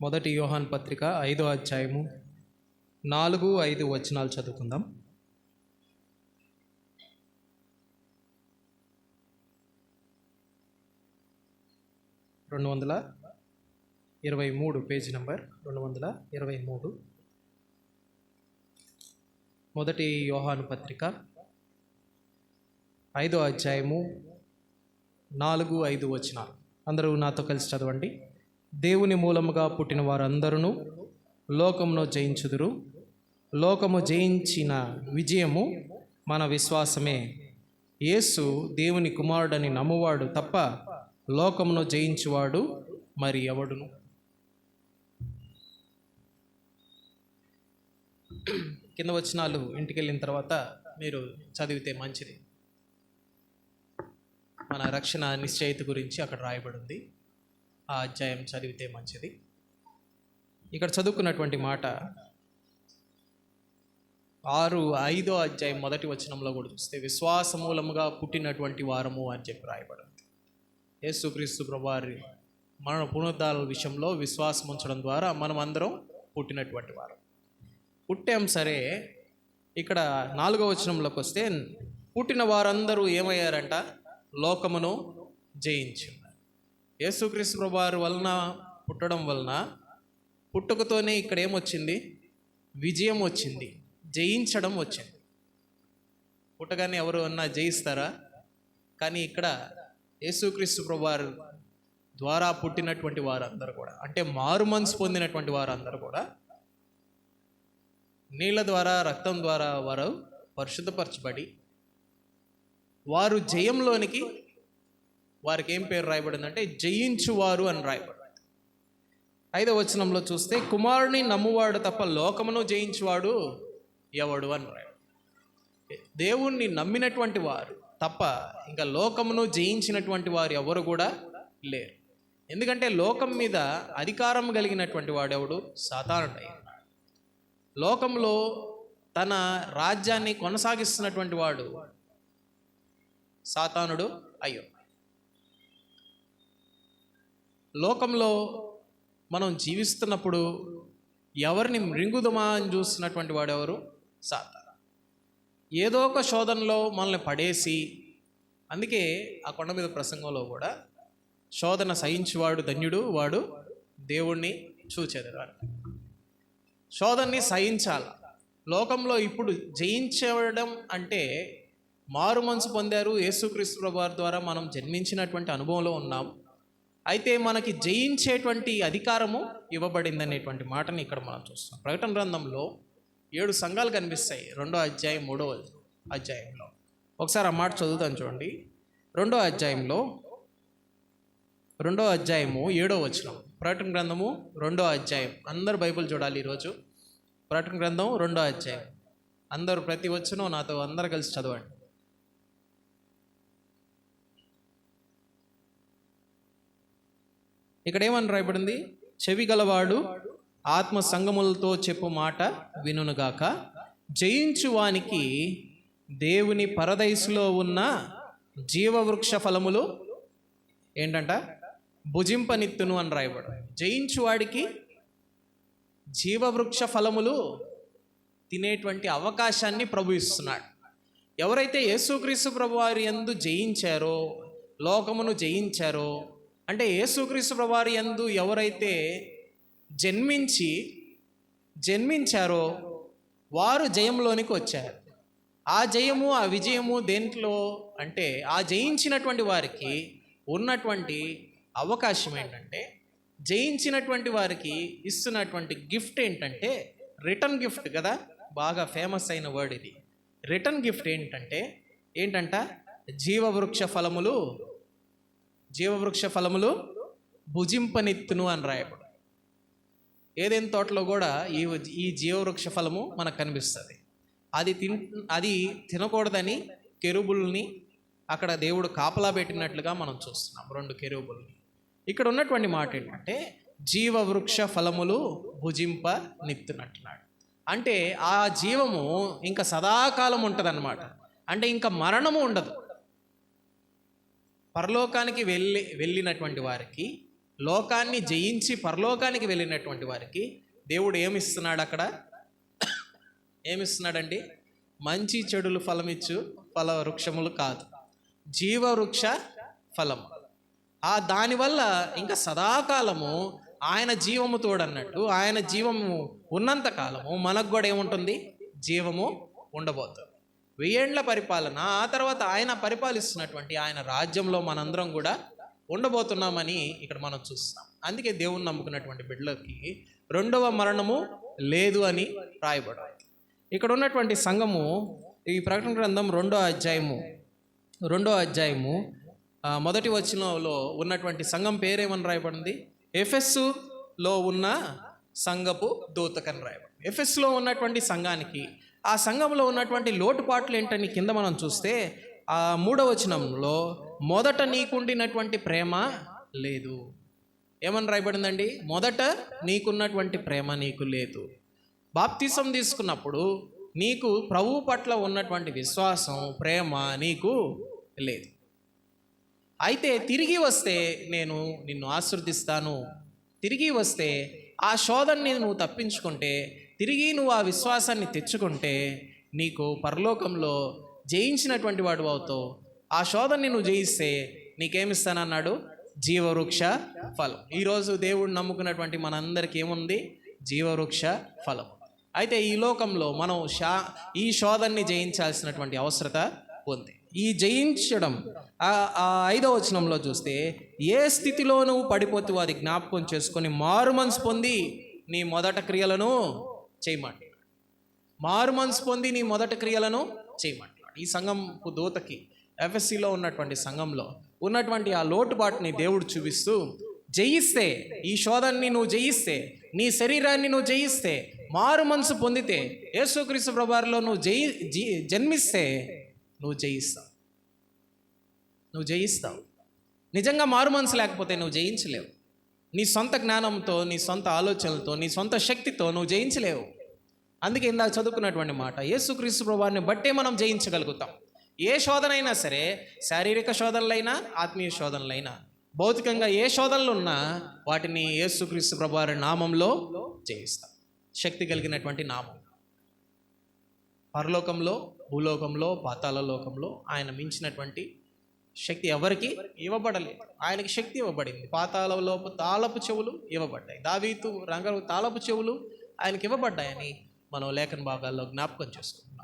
మొదటి యోహాను పత్రిక 5వ అధ్యాయము 4-5 వచనాలు చదువుకుందాం. రెండు 223 పేజీ నంబర్ 223. మొదటి యోహాను పత్రిక 5వ అధ్యాయము 4-5 వచనాలు. అందరూ నాతో కలిసి చదవండి. దేవుని మూలముగా పుట్టిన వారందరూ లోకమును జయించుదురు. లోకము జయించిన విజయము మన విశ్వాసమే. యేసు దేవుని కుమారుడని నమ్మువాడు తప్ప లోకమును జయించువాడు మరి ఎవడును. కింద వచనాలు ఇంటికి వెళ్ళిన తర్వాత మీరు చదివితే మంచిది. మన రక్షణ నిశ్చయిత గురించి అక్కడ రాయబడి ఉంది. ఆ అధ్యాయం చదివితే మంచిది. ఇక్కడ చదువుకున్నటువంటి మాట 5వ అధ్యాయం మొదటి వచనంలో కూడా చూస్తే విశ్వాస మూలముగా పుట్టినటువంటి వారము అని చెప్పి రాయబడింది. యేసుక్రీస్తు ప్రభువారి మన పునరుద్ధానాల విషయంలో విశ్వాసం ఉంచడం ద్వారా మనం అందరం పుట్టినటువంటి వారం. పుట్టాం సరే. ఇక్కడ 4వ వచనంలోకి వస్తే పుట్టిన వారందరూ ఏమయ్యారంట? లోకమును జయించారు. యేసుక్రీస్తు ప్రభువారి వలన పుట్టడం వలన పుట్టుకతోనే ఇక్కడ ఏమొచ్చింది? విజయం వచ్చింది, జయించడం వచ్చింది. పుట్టగానే ఎవరు అన్నా జయిస్తారా? కానీ ఇక్కడ యేసుక్రీస్తు ప్రభువారి ద్వారా పుట్టినటువంటి వారందరూ కూడా, అంటే మారు మనసు పొందినటువంటి వారందరూ కూడా నీళ్ళ ద్వారా, రక్తం ద్వారా వారు పరిశుద్ధపరచబడి వారు జయంలోనికి, వారికి ఏం పేరు రాయబడిందంటే జయించువారు అని రాయబడింది. 5వ వచనంలో చూస్తే కుమారుని నమ్మువాడు తప్ప లోకమును జయించువాడు ఎవడు అని రాయబడింది. దేవుణ్ణి నమ్మినటువంటి వారు తప్ప ఇంకా లోకమును జయించినటువంటి వారు ఎవరు కూడా లేరు. ఎందుకంటే లోకం మీద అధికారం కలిగినటువంటి వాడు ఎవడు? సాతానుడు. లోకంలో తన రాజ్యాన్ని కొనసాగిస్తున్నటువంటి వాడు సాతానుడు అయ్యో. లోకంలో మనం జీవిస్తున్నప్పుడు ఎవరిని మృంగుదమా అని చూస్తున్నటువంటి వాడు ఎవరు? సాతాను. ఏదో ఒక శోధనలో మనల్ని పడేసి, అందుకే ఆ కొండ మీద ప్రసంగంలో కూడా శోధన సహించువాడు ధన్యుడు, వాడు దేవుణ్ణి చూచెదరు. శోధనని సహించాలి. లోకంలో ఇప్పుడు జయించడం అంటే మారు మనసు పొందారు, యేసుక్రీస్తు ప్రభువారి ద్వారా మనం జన్మించినటువంటి అనుభవంలో ఉన్నాం. అయితే మనకి జయించేటువంటి అధికారము ఇవ్వబడింది అనేటువంటి మాటని ఇక్కడ మనం చూస్తాం. ప్రకటన గ్రంథంలో 7 సంఘాలు కనిపిస్తాయి 2వ అధ్యాయం 3వ అధ్యాయంలో. ఒకసారి ఆ మాట చదువుతాను చూడండి. 2వ అధ్యాయంలో 2వ అధ్యాయము 7వ వచనం. ప్రకటన గ్రంథము 2వ అధ్యాయం. అందరు బైబిల్ చూడాలి ఈరోజు. ప్రకటన గ్రంథం 2వ అధ్యాయం. అందరూ ప్రతి వచనం నాతో అందరు కలిసి చదవండి. ఇక్కడ ఏమని రాయబడింది? చెవి గలవాడు ఆత్మ సంగములతో చెప్పు మాట వినుగాక. జయించువానికి దేవుని పరదైసులో ఉన్న జీవవృక్ష ఫలములు ఏంటంట? భుజింపనిత్తును అని రాయబడింది. జయించువాడికి జీవవృక్ష ఫలములు తినేటువంటి అవకాశాన్ని ప్రభు ఇస్తున్నాడు. ఎవరైతే యేసుక్రీస్తు ప్రభువారి యందు జయించారో, లోకమును జయించారో, అంటే యేసుక్రీస్తు ప్రభువారి యందు ఎవరైతే జన్మించారో వారు జయంలోనికి వచ్చారు. ఆ జయము, ఆ విజయము దేంట్లో అంటే ఆ జయించినటువంటి వారికి ఉన్నటువంటి అవకాశం ఏంటంటే, జయించినటువంటి వారికి ఇస్తున్నటువంటి గిఫ్ట్ ఏంటంటే రిటర్న్ గిఫ్ట్ కదా, బాగా ఫేమస్ అయిన వర్డ్ ఇది. రిటర్న్ గిఫ్ట్ ఏంటంట? జీవవృక్ష ఫలములు భుజింపనిత్తును అని రాయబడు. ఏదైనా తోటలో కూడా ఈ జీవవృక్ష ఫలము మనకు కనిపిస్తుంది. అది తినకూడదని కెరూబుల్ని అక్కడ దేవుడు కాపలా పెట్టినట్లుగా మనం చూస్తున్నాం, 2 కెరూబుల్ని. ఇక్కడ ఉన్నటువంటి మాట ఏంటంటే జీవవృక్ష ఫలములు భుజింపనిత్తునట్టున్నాడు. అంటే ఆ జీవము ఇంకా సదాకాలం ఉంటుందన్నమాట. అంటే ఇంకా మరణము ఉండదు. పరలోకానికి వెళ్ళినటువంటి వారికి లోకాన్ని జయించి పరలోకానికి వెళ్ళినటువంటి వారికి దేవుడు ఏమిస్తున్నాడు అక్కడ? ఏమిస్తున్నాడండి? మంచి చెడులు ఫలమిచ్చు ఫల వృక్షములు కాదు, జీవవృక్ష ఫలము. దానివల్ల ఇంకా సదాకాలము ఆయన జీవము తోడన్నట్టు, ఆయన జీవము ఉన్నంత కాలము మనకు కూడా ఏముంటుంది? జీవము ఉండబోతుంది. 1000 ఏండ్ల పరిపాలన, ఆ తర్వాత ఆయన పరిపాలిస్తున్నటువంటి ఆయన రాజ్యంలో మనందరం కూడా ఉండబోతున్నామని ఇక్కడ మనం చూస్తాం. అందుకే దేవుని నమ్ముకున్నటువంటి బిడ్డలకి రెండవ మరణము లేదు అని రాయబడింది. ఇక్కడ ఉన్నటువంటి సంఘము ఈ ప్రకటన గ్రంథం 2వ అధ్యాయము మొదటి వచనంలో ఉన్నటువంటి సంఘం పేరేమని రాయబడింది? ఎఫెస్సులో ఉన్న సంఘపు దూతకని రాయబడింది. ఎఫెస్సులో ఉన్నటువంటి సంఘానికి, ఆ సంఘంలో ఉన్నటువంటి లోటుపాట్లు ఏంటని కింద మనం చూస్తే 3వ వచనంలో మొదట నీకుండినటువంటి ప్రేమ లేదు. ఏమని రాయబడిందండి? మొదట నీకున్నటువంటి ప్రేమ నీకు లేదు. బాప్తిసం తీసుకున్నప్పుడు నీకు ప్రభువు పట్ల ఉన్నటువంటి విశ్వాసం, ప్రేమ నీకు లేదు. అయితే తిరిగి వస్తే నేను నిన్ను ఆశీర్వదిస్తాను, తిరిగి వస్తే ఆ శోధనని నువ్వు తప్పించుకుంటే, తిరిగి నువ్వు ఆ విశ్వాసాన్ని తెచ్చుకుంటే నీకు పరలోకంలో జయించినటువంటి వాడు అవుతావు. ఆ శోధనని నువ్వు జయిస్తే నీకేమిస్తానన్నాడు? జీవవృక్ష ఫలం. ఈరోజు దేవుడు నమ్ముకున్నటువంటి మనందరికీ ఏముంది? జీవవృక్ష ఫలం. అయితే ఈ లోకంలో మనం ఈ శోధనని జయించాల్సినటువంటి అవసరత ఉంది. ఈ జయించడం 5వ వచనంలో చూస్తే, ఏ స్థితిలో నువ్వు పడిపోతావో అది జ్ఞాపకం చేసుకొని మారు మనసు పొంది నీ మొదట క్రియలను చేయమంటాడు. మారు మనసు పొంది నీ మొదటి క్రియలను చేయమంటాడు. ఈ సంఘంకు దూతకి, ఎఫ్ఎస్సిలో ఉన్నటువంటి సంఘంలో ఉన్నటువంటి ఆ లోటుబాటుని దేవుడు చూపిస్తూ, జయిస్తే, ఈ శోధనని నువ్వు జయిస్తే, నీ శరీరాన్ని నువ్వు జయిస్తే, మారు మనసు పొందితే, యేసుక్రీస్తు ప్రభువారిలో నువ్వు జన్మిస్తే నువ్వు జయిస్తావు. నిజంగా మారు మనసు లేకపోతే నువ్వు జయించలేవు. నీ సొంత జ్ఞానంతో, నీ సొంత ఆలోచనలతో, నీ సొంత శక్తితో నువ్వు జయించలేవు. అందుకే ఇందాక చదువుకున్నటువంటి మాట, యేసుక్రీస్తు ప్రభువారిని బట్టే మనం జయించగలుగుతాం. ఏ శోధనైనా సరే, శారీరక శోధనలైనా, ఆత్మీయ శోధనలైనా, భౌతికంగా ఏ శోధనలు ఉన్నా వాటిని యేసుక్రీస్తు ప్రభువారి నామంలో జయిస్తాం. శక్తి కలిగినటువంటి నామం. పరలోకంలో, భూలోకంలో, పాతాళ లోకంలో ఆయన మించినటువంటి శక్తి ఎవరికి ఇవ్వబడలేదు. ఆయనకి శక్తి ఇవ్వబడింది. పాతాళంలో తాళపు చెవులు ఇవ్వబడ్డాయి. దావీదు రంగ తాళపు చెవులు ఆయనకి ఇవ్వబడ్డాయని మనం లేఖన భాగాల్లో జ్ఞాపకం చేసుకుంటాం.